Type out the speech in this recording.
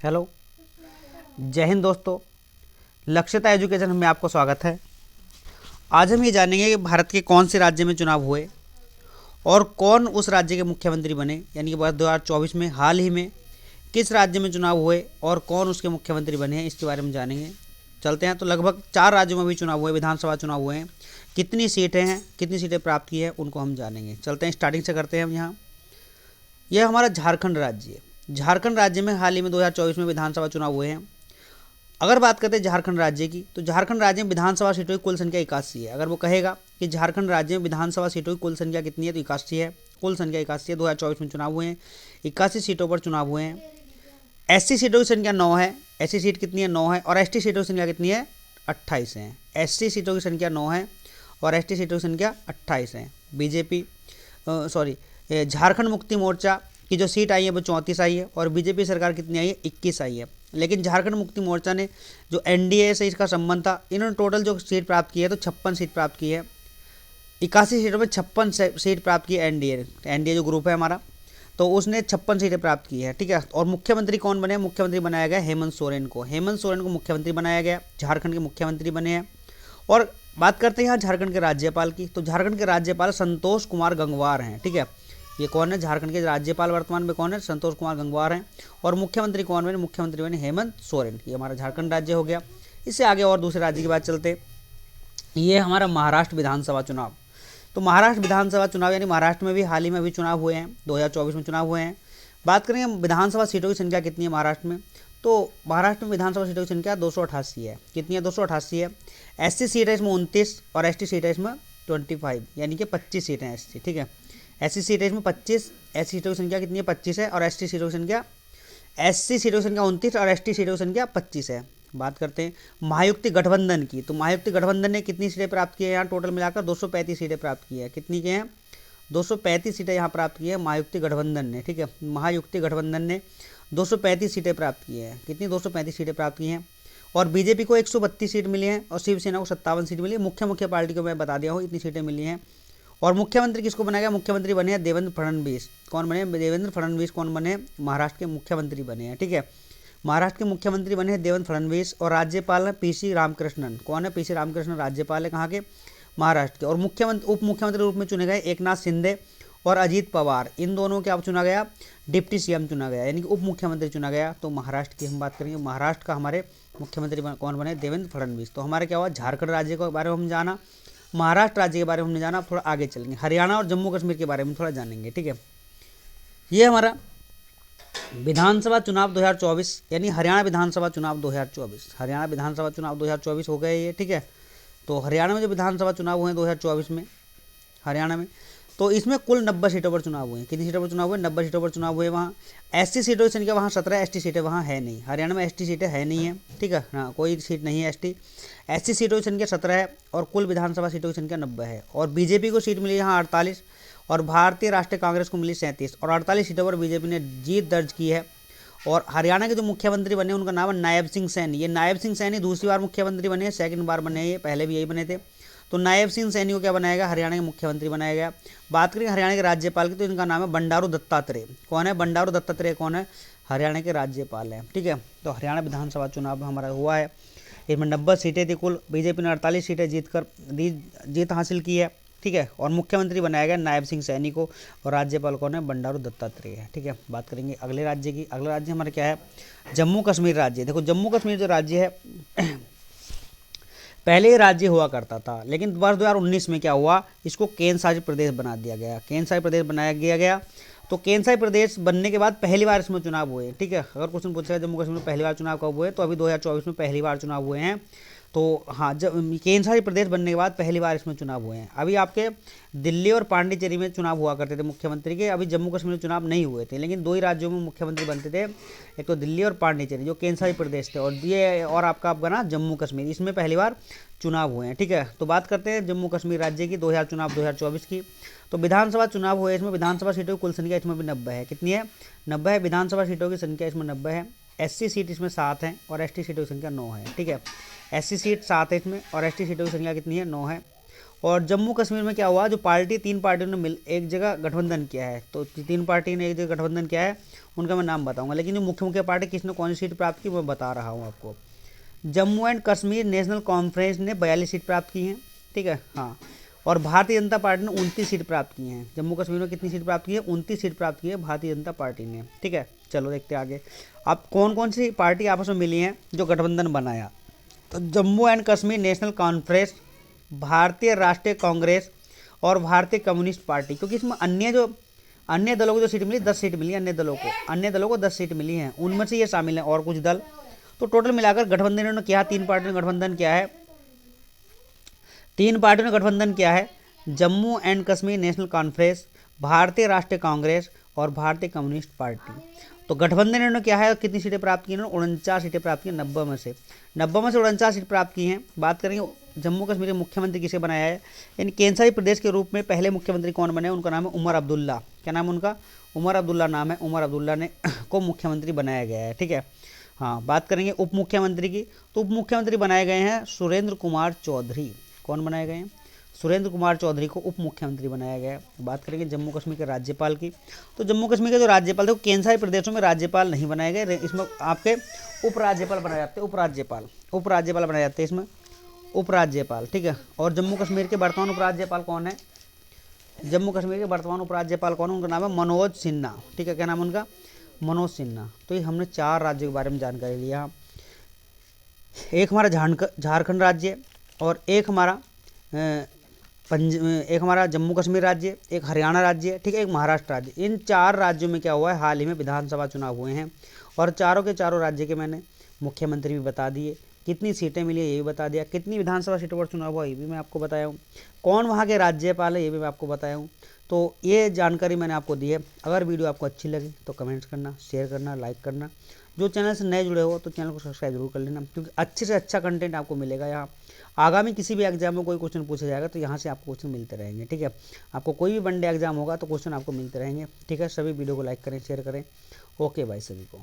Hello, जय हिंद दोस्तों। लक्ष्यता education में आपको स्वागत है। आज हम ये जानेंगे कि भारत के कौन से राज्य में चुनाव हुए और कौन उस राज्य के मुख्यमंत्री बने, यानी कि वर्ष 2024 में हाल ही में किस राज्य में चुनाव हुए और कौन उसके मुख्यमंत्री बने हैं, इसके बारे में जानेंगे। चलते हैं। तो लगभग 4 राज्यों में भी चुनाव हुए, विधानसभा चुनाव हुए हैं। कितनी सीटें प्राप्त की है उनको हम जानेंगे। चलते हैं, स्टार्टिंग से करते हैं हम यहाँ। यह हमारा झारखंड राज्य है। झारखंड राज्य में हाल ही में 2024 में विधानसभा चुनाव हुए हैं। अगर बात करते हैं झारखंड राज्य की, तो झारखंड राज्य में विधानसभा सीटों की कुल संख्या 81 है। अगर वो कहेगा कि झारखंड राज्य में विधानसभा सीटों की कुल संख्या कितनी है, तो 81 है। कुल संख्या 81 है। 2024 में चुनाव हुए हैं, 81 सीटों पर चुनाव हुए हैं। एससी सीटों की संख्या 9 है। एससी सीट कितनी है? 9 है। और एसटी सीटों की संख्या कितनी है? 28 है। एससी सीटों की संख्या 9 है और एसटी सीटों की संख्या 28 है। बीजेपी झारखंड मुक्ति मोर्चा की जो सीट आई है वो 34 आई है और बीजेपी सरकार कितनी आई है? 21 आई है। लेकिन झारखंड मुक्ति मोर्चा ने जो एनडीए से इसका संबंध था, इन्होंने टोटल जो सीट प्राप्त की है तो 56 सीट प्राप्त की है। 81 सीटों में 56 सीट प्राप्त की है एनडीए जो ग्रुप है हमारा, तो उसने 56 सीटें प्राप्त की है। ठीक है। और मुख्यमंत्री कौन बने? मुख्यमंत्री बनाया गया हेमंत सोरेन को। हेमंत सोरेन को मुख्यमंत्री बनाया गया, झारखंड के मुख्यमंत्री बने हैं। और बात करते हैं यहाँ झारखंड के राज्यपाल की, तो झारखंड के राज्यपाल संतोष कुमार गंगवार हैं। ठीक है। ये कौन है? झारखंड के राज्यपाल वर्तमान में कौन है? संतोष कुमार गंगवार हैं। और मुख्यमंत्री कौन बने? मुख्यमंत्री बने हेमंत सोरेन। ये हमारा झारखंड राज्य हो गया। इससे आगे और दूसरे राज्य की बात चलते, ये हमारा महाराष्ट्र विधानसभा चुनाव। तो महाराष्ट्र विधानसभा चुनाव यानी महाराष्ट्र में भी हाल ही में अभी चुनाव हुए हैं, 2024 में चुनाव हुए हैं। बात करेंगे विधानसभा सीटों की संख्या कितनी है महाराष्ट्र में, तो महाराष्ट्र में विधानसभा सीटों की संख्या 288 है। कितनी है? 288 है। एससी सीट है इसमें 29 और एसटी सीट है इसमें 25, यानी कि 25 सीटें हैं एससी। ठीक है। एससी सीट है इसमें 25, एससी सीटों की संख्या कितनी है? 25 है। और एससी सीटों की संख्या 29 और एसटी सीटों की संख्या 25 है। बात करते हैं महायुति गठबंधन की, तो महायुति गठबंधन ने कितनी सीटें प्राप्त की है? यहाँ टोटल मिलाकर 235 सीटें प्राप्त की है। कितनी की हैं? 235 सीटें यहाँ प्राप्त की है महायुति गठबंधन ने। ठीक है। महायुति गठबंधन ने 235 सीटें प्राप्त की है। कितनी? 235 सीटें प्राप्त की हैं। और बीजेपी को 132 सीट मिली हैं और शिवसेना को 57 सीट मिली है। मुख्य पार्टी को मैं बता दिया हूँ इतनी सीटें मिली हैं। और मुख्यमंत्री किसको बनाया गया? मुख्यमंत्री बने हैं देवेंद्र फडणवीस। कौन बने? देवेंद्र फडणवीस कौन बने? महाराष्ट्र के मुख्यमंत्री बने हैं। ठीक है। महाराष्ट्र के मुख्यमंत्री बने हैं देवेंद्र फडणवीस। और राज्यपाल है पीसी रामकृष्णन। कौन है? पीसी रामकृष्णन राज्यपाल है कहाँ के? महाराष्ट्र के। और मुख्यमंत्री उप मुख्यमंत्री रूप में चुने गए एकनाथ शिंदे और अजीत पवार। इन दोनों के अब चुना गया डिप्टी सीएम चुना गया, यानी कि उप मुख्यमंत्री चुना गया। तो महाराष्ट्र की हम बात करेंगे, महाराष्ट्र का हमारे मुख्यमंत्री कौन बने? देवेंद्र फडणवीस। तो हमारे क्या हुआ? झारखंड राज्य के बारे में हम जाना, महाराष्ट्र राज्य के बारे में हमने जाना। थोड़ा आगे चलेंगे, हरियाणा और जम्मू कश्मीर के बारे में थोड़ा जानेंगे। ठीक है। ये हमारा विधानसभा चुनाव 2024 यानी हरियाणा विधानसभा चुनाव 2024, हरियाणा विधानसभा चुनाव 2024 हो गए ये। ठीक है। तो हरियाणा में जो विधानसभा चुनाव हुए हैं 2024 में हरियाणा में, तो इसमें कुल 90 सीटों पर चुनाव हुए हैं। कितनी सीटों पर चुनाव हुए? 90 सीटों पर चुनाव हुए। वहाँ एससी सीटों की संख्या वहाँ 17, एसटी सीटें वहाँ है नहीं। हरियाणा में एसटी सीटें है नहीं है। ठीक है। हाँ, कोई सीट नहीं है एसटी। एससी सीटों की संख्या 17 है और कुल विधानसभा सीटों की संख्या 90 है। और बीजेपी को सीट मिली यहाँ 48 और भारतीय राष्ट्रीय कांग्रेस को मिली 37 और 48 सीटों पर बीजेपी ने जीत दर्ज की है। और हरियाणा के जो मुख्यमंत्री बने उनका नाम है नायब सिंह सैनी। ये नायब सिंह सैनी दूसरी बार मुख्यमंत्री बने हैं, सेकंड बार बने हैं ये, पहले भी यही बने थे। तो नायब सिंह सैनी को क्या बनाया गया? हरियाणा के मुख्यमंत्री बनाया गया। बात करें हरियाणा के राज्यपाल की, तो इनका नाम है बंडारू दत्तात्रेय। कौन है? बंडारू दत्तात्रेय कौन है? हरियाणा के राज्यपाल हैं। ठीक है। तो हरियाणा विधानसभा चुनाव हमारा हुआ है, इसमें 90 सीटें थी कुल। बीजेपी ने 48 सीटें जीत हासिल की है। ठीक है। और मुख्यमंत्री बनाया गया नायब सिंह सैनी को और राज्यपाल कौन है? बंडारू दत्तात्रेय है। ठीक है। बात करेंगे अगले राज्य की। अगला राज्य हमारा क्या है? जम्मू कश्मीर राज्य। देखो जम्मू कश्मीर जो राज्य है पहले ये राज्य हुआ करता था, लेकिन वर्ष 2019 में क्या हुआ? इसको केंद्र शासित प्रदेश बना दिया गया। केंद्र शासित प्रदेश बनाया गया। तो केंद्र शासित प्रदेश बनने के बाद पहली बार इसमें चुनाव हुए। ठीक है। अगर क्वेश्चन पूछेगा जम्मू कश्मीर में पहली बार चुनाव कब हुए, तो अभी 2024 में पहली बार चुनाव हुए हैं। तो हाँ, जब केंद्र शासित प्रदेश बनने के बाद पहली बार इसमें चुनाव हुए हैं। अभी आपके दिल्ली और पांडिचेरी में चुनाव हुआ करते थे मुख्यमंत्री के, अभी जम्मू कश्मीर में चुनाव नहीं हुए थे, लेकिन 2 ही राज्यों में मुख्यमंत्री बनते थे, एक तो दिल्ली और पांडिचेरी जो केंद्र शासित प्रदेश थे, और ये और आपका ना जम्मू कश्मीर, इसमें पहली बार चुनाव हुए हैं। ठीक है। तो बात करते हैं जम्मू कश्मीर राज्य की 2024 की। तो विधानसभा चुनाव हुए, इसमें विधानसभा सीटों की कुल संख्या इसमें भी 90 है। कितनी है? 90 है। विधानसभा सीटों की संख्या इसमें 90 है। एससी सीट इसमें 7 है और एसटी सीटों की संख्या 9 है। ठीक है। एससी सीट 7 है इसमें और एसटी सीटों की संख्या कितनी है? 9 है। और जम्मू कश्मीर में क्या हुआ, जो पार्टी 3 पार्टियों ने मिल एक जगह गठबंधन किया है, तो 3 पार्टी ने एक जगह गठबंधन किया है, उनका मैं नाम बताऊंगा, लेकिन जो मुख्य मुख्य पार्टी किसने कौन सी सीट प्राप्त की मैं बता रहा हूँ आपको। Jammu and Kashmir national conference ने 42 सीट प्राप्त की हैं, ठीक है, हाँ। और भारतीय जनता पार्टी ने 29 सीट प्राप्त की हैं। जम्मू कश्मीर में कितनी सीट प्राप्त की है, 29 सीट प्राप्त की है भारतीय जनता पार्टी ने, ठीक है। चलो देखते हैं आगे, अब कौन कौन सी पार्टी आपस में मिली हैं जो गठबंधन बनाया। तो Jammu and Kashmir national conference, भारतीय राष्ट्रीय कांग्रेस और भारतीय कम्युनिस्ट पार्टी, क्योंकि इसमें अन्य दलों को जो सीट मिली 10 सीट मिली है, अन्य दलों को 10 सीट मिली हैं, उनमें से ये शामिल हैं और कुछ दल। तो टोटल मिलाकर गठबंधन इन्होंने किया, 3 पार्टियों ने गठबंधन किया है, 3 पार्टियों ने गठबंधन किया है, Jammu and Kashmir national conference, भारतीय राष्ट्रीय कांग्रेस और भारतीय कम्युनिस्ट पार्टी। तो गठबंधन इन्होंने क्या है, कितनी सीटें प्राप्त की इन्होंने, 49 सीटें प्राप्त की, 90 में से 49 सीट प्राप्त की हैं। बात करेंगे जम्मू कश्मीर के मुख्यमंत्री किसे बनाया है, यानी केंद्रशासित प्रदेश के रूप में पहले मुख्यमंत्री कौन बने, उनका नाम है उमर अब्दुल्ला। क्या नाम है उनका, उमर अब्दुल्ला नाम है, उमर अब्दुल्ला ने को मुख्यमंत्री बनाया गया है, ठीक है। हाँ, बात करेंगे उप मुख्यमंत्री की, तो उप मुख्यमंत्री बनाए गए हैं सुरेंद्र कुमार चौधरी। कौन बनाए गए हैं, सुरेंद्र कुमार चौधरी को उप मुख्यमंत्री बनाया गया है। बात करेंगे जम्मू कश्मीर के राज्यपाल की, तो जम्मू कश्मीर के जो राज्यपाल थे वो केंद्रशासित प्रदेशों में राज्यपाल नहीं बनाए गए, इसमें आपके उपराज्यपाल बनाए जाते हैं, उपराज्यपाल बनाए जाते हैं इसमें, उपराज्यपाल, ठीक है। और जम्मू कश्मीर के वर्तमान उपराज्यपाल कौन है, जम्मू कश्मीर के वर्तमान उपराज्यपाल कौन है, उनका नाम है मनोज सिन्हा, ठीक है। क्या नाम है उनका, मनोज सिन्हा। तो ये हमने 4 राज्यों के बारे में जानकारी लिया, एक हमारा झारखंड राज्य, और एक हमारा जम्मू कश्मीर राज्य, एक हरियाणा राज्य, ठीक है, एक महाराष्ट्र राज्य। इन 4 राज्यों में क्या हुआ है, हाल ही में विधानसभा चुनाव हुए हैं, और चारों के चारों राज्य के मैंने मुख्यमंत्री भी बता दिए, कितनी सीटें मिली है ये भी बता दिया, कितनी विधानसभा सीटों पर चुनाव हुआ ये भी मैं आपको बताया हूँ, कौन वहाँ के राज्यपाल है ये भी मैं आपको बताया हूँ। तो ये जानकारी मैंने आपको दी है। अगर वीडियो आपको अच्छी लगी तो कमेंट्स करना, शेयर करना, लाइक करना। जो चैनल से नए जुड़े हो तो चैनल को सब्सक्राइब जरूर कर लेना, क्योंकि अच्छे से अच्छा कंटेंट आपको मिलेगा यहाँ। आगामी किसी भी एग्जाम में कोई क्वेश्चन पूछा जाएगा तो यहाँ से आपको क्वेश्चन मिलते रहेंगे, ठीक है। आपको कोई भी वनडे एग्जाम होगा तो क्वेश्चन आपको मिलते रहेंगे, ठीक है। सभी वीडियो को लाइक करें, शेयर करें। ओके भाई सभी को।